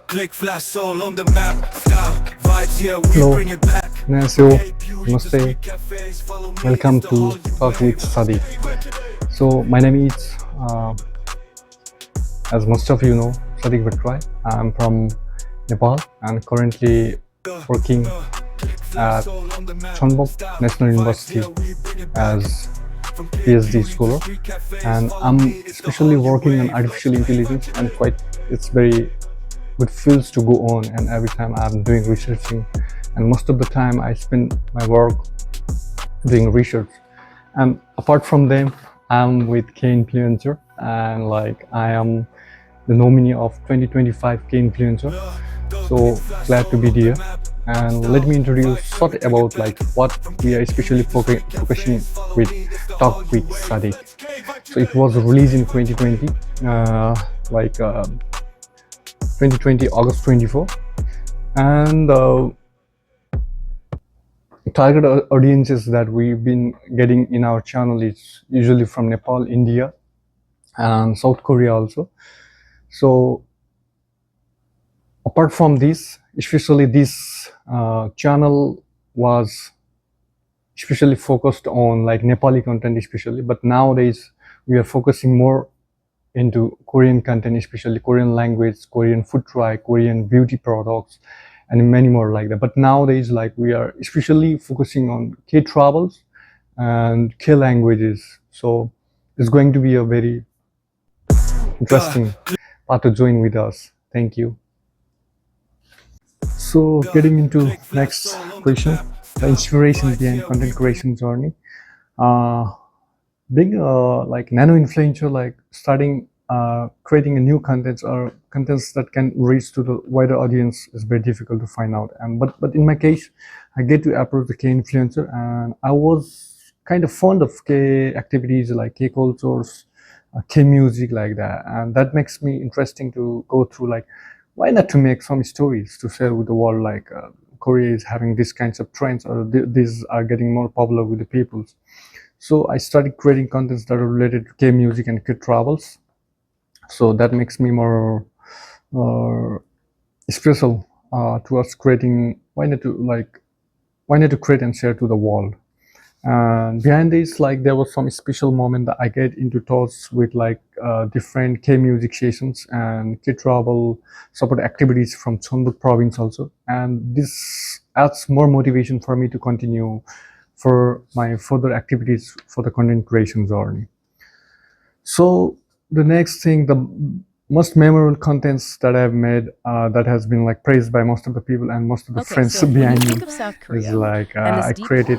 Click flash soul on the map. Vibes here, we Hello. bring it back. 안녕하세요. Namaste. Welcome to Talk with Sadik. So my name is, as most of you know, Sadik Bhattarai. I'm from Nepal and currently working at Chonbuk National University as PhD scholar, and I'm especially working on artificial intelligence, and it's very good fields to go on, and every time I'm doing researching, and most of the time I spend my work doing research. And apart from them, I'm with KInfluencer, and I am the nominee of 2025 KInfluencer. So glad to be here. And let me introduce short about what we are especially focusing with Talk with Sadik. So it was released in 2020, 2020 August 24, and target audiences that we've been getting in our channel is usually from Nepal, India, and South Korea also. So apart from this, especially this channel was especially focused on Nepali content especially, but nowadays we are focusing more into Korean content, especially Korean language, Korean food try, Korean beauty products, and many more like that. But nowadays we are especially focusing on K travels and K languages. So it's going to be a very interesting part to join with us. Thank you. So getting into next question, the inspiration behind content creation journey. Being nano influencer, starting creating a new contents or contents that can reach to the wider audience is very difficult to find out. And but in my case, I get to approach the K influencer, and I was kind of fond of K activities like K cultures, K music like that, and that makes me interesting to go through why not to make some stories to share with the world, Korea is having these kinds of trends, or these are getting more popular with the people. So I started creating contents that are related to K music and K travels. So that makes me more special towards creating. Why not to create and share to the world? And behind this, there was some special moment that I get into touch with different K music sessions and K travel support activities from Chonbuk province also, and this adds more motivation for me to continue for my further activities for the content creation journey. So the next thing, the most memorable contents that I've made that has been praised by most of the people and most of the friends so behind me is I created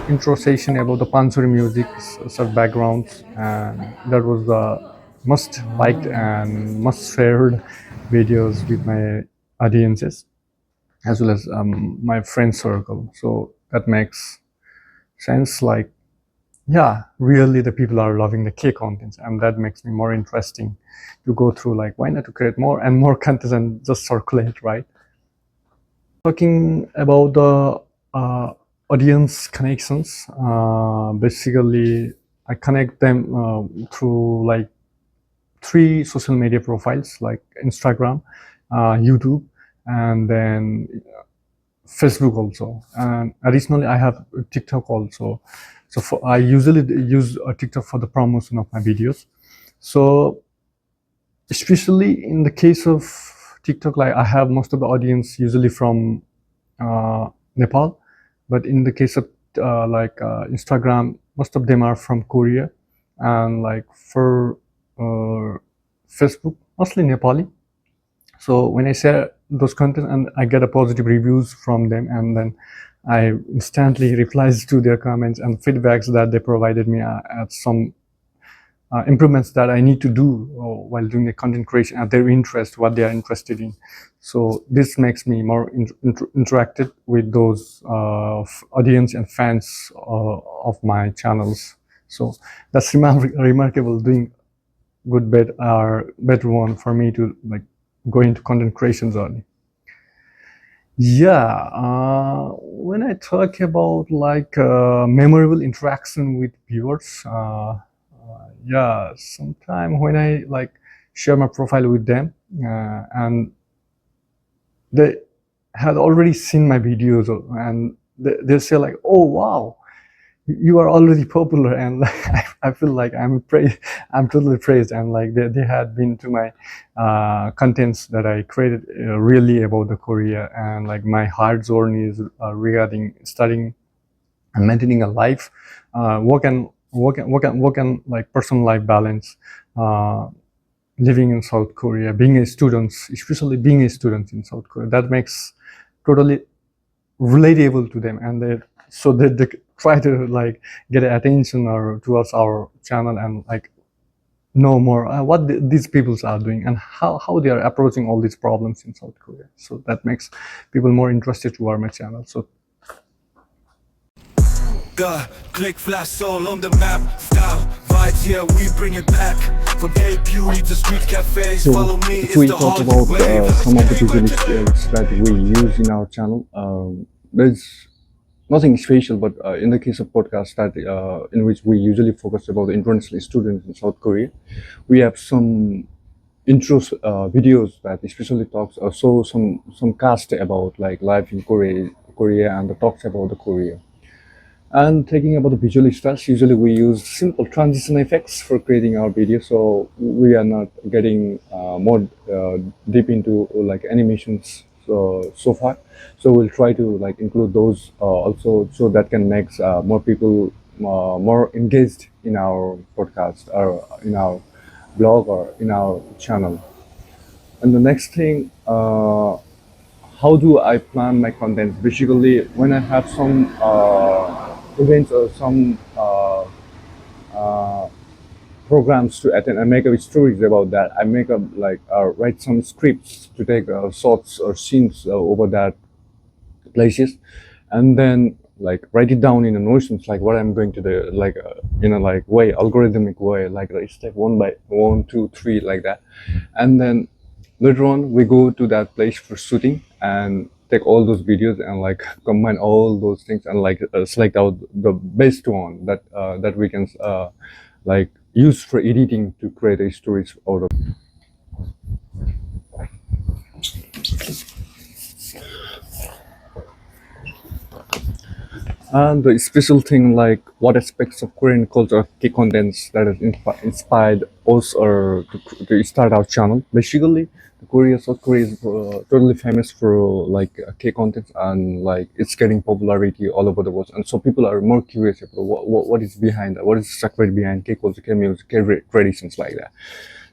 intro session about the Pansori music, sort backgrounds, and that was the most liked and most shared videos with my audiences as well as my friend circle. So that makes sense, yeah, really the people are loving the K contents, and that makes me more interesting to go through why not to create more and more content and just circulate, right? Talking about the audience connections, basically I connect them through 3 social media profiles like Instagram, YouTube, and then Facebook also, and additionally I have TikTok also. So I usually use TikTok for the promotion of my videos. So especially in the case of TikTok, I have most of the audience usually from Nepal, but in the case of Instagram, most of them are from Korea, and for Facebook, mostly Nepali. So when I share those content and I get a positive reviews from them, and then I instantly replies to their comments and feedbacks that they provided me at some improvements that I need to do while doing the content creation at their interest, what they are interested in. So this makes me more interactive with those audience and fans of my channels. So that's remarkable, doing good better one for me to go into content creation journey. Yeah, when I talk about like memorable interaction with viewers, yeah, sometime when I like share my profile with them, and they had already seen my videos, and they say like, "Oh wow, you are already popular," and like, I feel like I'm totally praised, and like they had been to my contents that I created really about the Korea, and like my hard journey is regarding studying and maintaining a life, work and like personal life balance, uh, living in South Korea, being a student, especially being a student in South Korea. That makes totally relatable to them, and they try to like get attention or towards our channel, and like know more what these peoples are doing, and how they are approaching all these problems in South Korea. So that makes people more interested toward my channel. So Click flash soul on the map. Style vibes, yeah, we bring it back. From A beauty to street cafes. So Follow me, if it's we the talk Hollywood about wave. some of the visual skills that we use in our channel, there's nothing special, but in the case of podcasts that in which we usually focus about the international students in South Korea, we have some intros videos that especially talks so some cast about like life in Korea and the talks about the Korea. And talking about the visual styles, usually we use simple transition effects for creating our video, so we are not getting more deep into like animations so far. So we'll try to like include those also, so that can make more people more engaged in our podcast or in our blog or in our channel. And the next thing, how do I plan my content? Basically, when I have some events or some programs to attend, I make up stories about that. I make up like write some scripts to take shots or scenes over that places, and then like write it down in a notions like what I'm going to do, like in a like way algorithmic way, like step one by one, two, three, like that. And then later on we go to that place for shooting and take all those videos and like combine all those things and like select out the best one that we can like use for editing to create a stories out of. And the special thing, like what aspects of Korean culture key contents that has inspired us or to start our channel. Basically, South Korea is totally famous for like K contents, and like it's getting popularity all over the world. And so people are more curious about what is behind that, what is the secret behind K culture, K music, K traditions like that.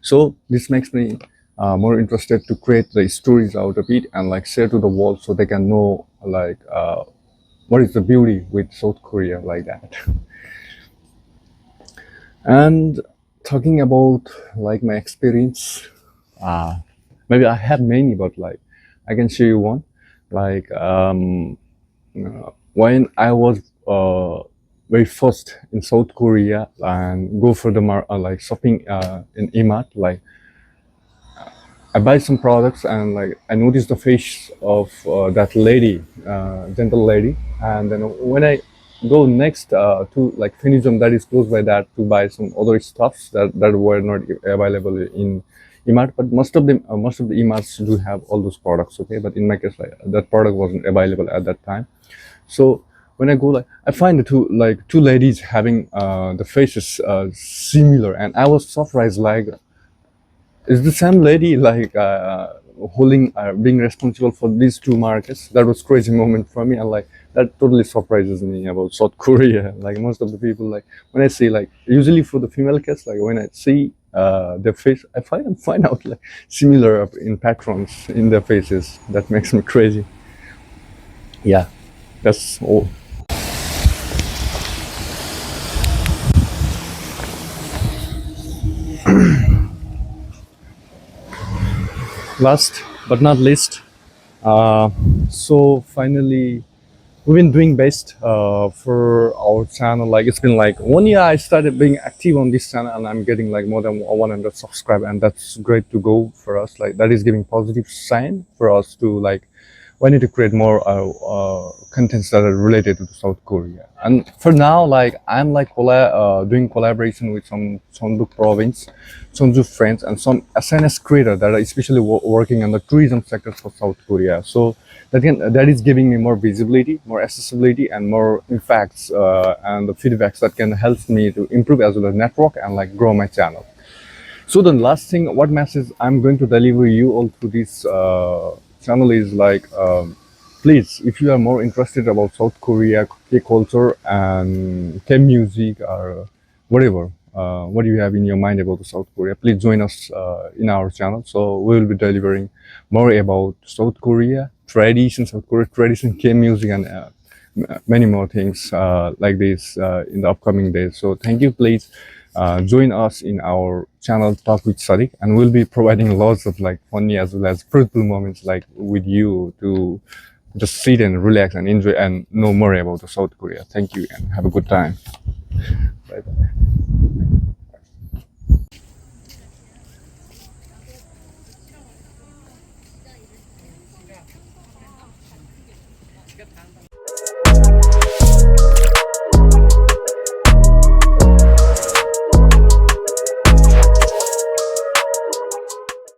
So this makes me more interested to create the stories out of it and like share to the world so they can know like what is the beauty with South Korea like that. And talking about like my experience, maybe I have many, but like I can show you one. Like when I was very first in South Korea and go for the like shopping in Imat, like I buy some products and like I noticed the face of that lady, gentle lady, and then when I go next to like Finism that is close by that to buy some other stuffs that were not available in Emart, but most of the Emarts do have all those products. Okay, but in my case, like that product wasn't available at that time. So when I go, like I find the two ladies having the faces similar, and I was surprised like is the same lady like holding being responsible for these two markets. That was crazy moment for me, and like that totally surprises me about South Korea. Like most of the people, like when I see like usually for the female cast, like when I see their face, I find out like similar in patterns in their faces. That makes me crazy. Yeah, that's all. Last but not least, uh, so finally we've been doing best for our channel. Like it's been like 1 year I started being active on this channel, and I'm getting like more than 100 subscribers, and that's great to go for us. Like that is giving positive sign for us to like we need to create more contents that are related to South Korea. And for now, like I'm like doing collaboration with some Cheongguk province, Cheongguk friends, and some SNS creators that are especially working on the tourism sector for South Korea. So that is giving me more visibility, more accessibility, and more impacts and the feedbacks that can help me to improve as well as network and like grow my channel. So the last thing, what message I'm going to deliver you all through this channel is like, please, if you are more interested about South Korea, K culture, and K music, or whatever, what you have in your mind about the South Korea, please join us in our channel. So we will be delivering more about South Korea tradition, South Korea tradition, K music, and many more things like this in the upcoming days. So thank you. Please join us in our channel Talk with Sadik, and we'll be providing lots of like funny as well as fruitful moments like with you to just sit and relax and enjoy and know more about the South Korea. Thank you and have a good time. Bye bye.